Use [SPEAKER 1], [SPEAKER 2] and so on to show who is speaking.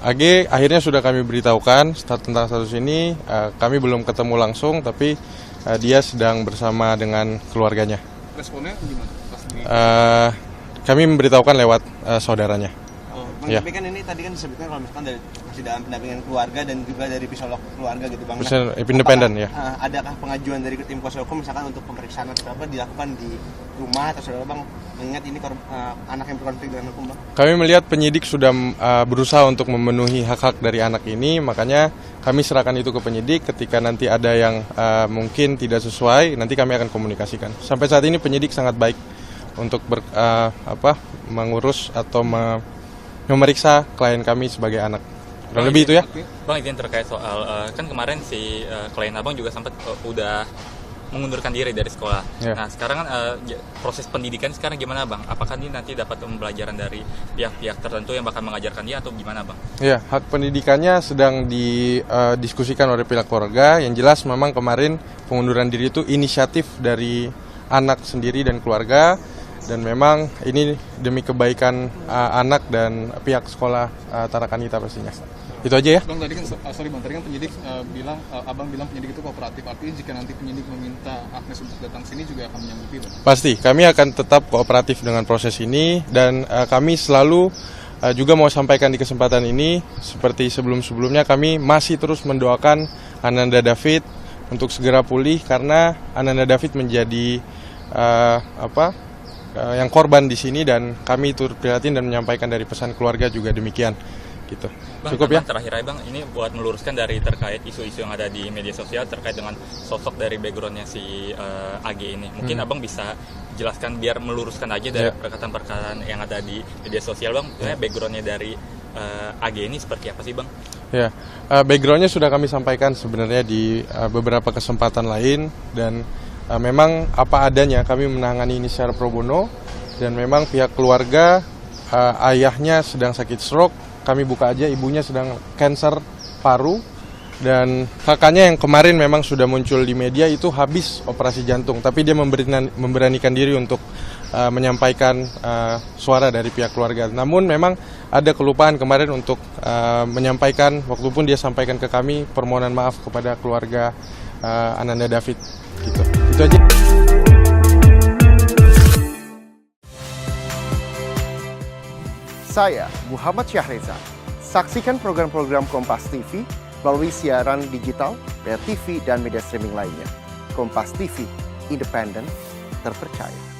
[SPEAKER 1] AG akhirnya sudah kami beritahukan tentang status ini. Kami belum ketemu langsung, tapi dia sedang bersama dengan keluarganya.
[SPEAKER 2] Responnya gimana?
[SPEAKER 1] Kami memberitahukan lewat saudaranya.
[SPEAKER 3] Oh, Bang, tapi kan ini tadi kan disebutkan kalau misalkan dari masih dalam pendampingan keluarga dan juga dari psikolog keluarga gitu Bang.
[SPEAKER 1] Independen ya.
[SPEAKER 3] Adakah pengajuan dari tim kuasa hukum misalkan untuk pemeriksaan atau apa dilakukan di rumah atau saudara Bang? Mengingat ini anak yang berkonflik dengan hukum Bang.
[SPEAKER 1] Kami melihat penyidik sudah berusaha untuk memenuhi hak-hak dari anak ini, makanya kami serahkan itu ke penyidik. Ketika nanti ada yang mungkin tidak sesuai, nanti kami akan komunikasikan. Sampai saat ini penyidik sangat baik untuk mengurus atau memeriksa klien kami sebagai anak. Kurang lebih itu ya.
[SPEAKER 4] Bang, izin terkait soal kan kemarin si klien abang juga sempat udah mengundurkan diri dari sekolah. Yeah. Nah sekarang kan proses pendidikan sekarang gimana Bang? Apakah ini nanti dapat pembelajaran dari pihak-pihak tertentu yang bakal mengajarkan dia atau gimana Bang?
[SPEAKER 1] Ya, hak pendidikannya sedang didiskusikan oleh pihak keluarga. Yang jelas memang kemarin pengunduran diri itu inisiatif dari anak sendiri dan keluarga. Dan memang ini demi kebaikan anak dan pihak sekolah Tarakanita pastinya. Itu aja ya.
[SPEAKER 2] Bang, tadi kan penyidik abang bilang penyidik itu kooperatif. Artinya jika nanti penyidik meminta Agnes untuk datang sini juga akan menyanggupi Bang?
[SPEAKER 1] Pasti, kami akan tetap kooperatif dengan proses ini. Dan kami selalu juga mau sampaikan di kesempatan ini, seperti sebelum-sebelumnya kami masih terus mendoakan Ananda David untuk segera pulih. Karena Ananda David menjadi yang korban di sini, dan kami turut prihatin dan menyampaikan dari pesan keluarga juga demikian. Gitu.
[SPEAKER 4] Bang,
[SPEAKER 1] cukup ya.
[SPEAKER 4] Terakhir aja Bang, ini buat meluruskan dari terkait isu-isu yang ada di media sosial terkait dengan sosok dari backgroundnya si AG ini. Mungkin Abang bisa jelaskan biar meluruskan aja dari perkataan-perkataan yang ada di media sosial Bang. Backgroundnya dari AG ini seperti apa sih Bang?
[SPEAKER 1] Ya, backgroundnya sudah kami sampaikan sebenarnya di beberapa kesempatan lain, dan memang apa adanya kami menangani ini secara pro bono, dan memang pihak keluarga ayahnya sedang sakit stroke. Kami buka aja, ibunya sedang kanker paru, dan kakaknya yang kemarin memang sudah muncul di media itu habis operasi jantung, tapi dia memberanikan diri untuk menyampaikan suara dari pihak keluarga. Namun memang ada kelupaan kemarin untuk menyampaikan, waktu pun dia sampaikan ke kami permohonan maaf kepada keluarga Ananda David. Gitu. Itu aja.
[SPEAKER 5] Saya Muhammad Syahreza. Saksikan program-program Kompas TV melalui siaran digital, pay TV, dan media streaming lainnya. Kompas TV, independen, terpercaya.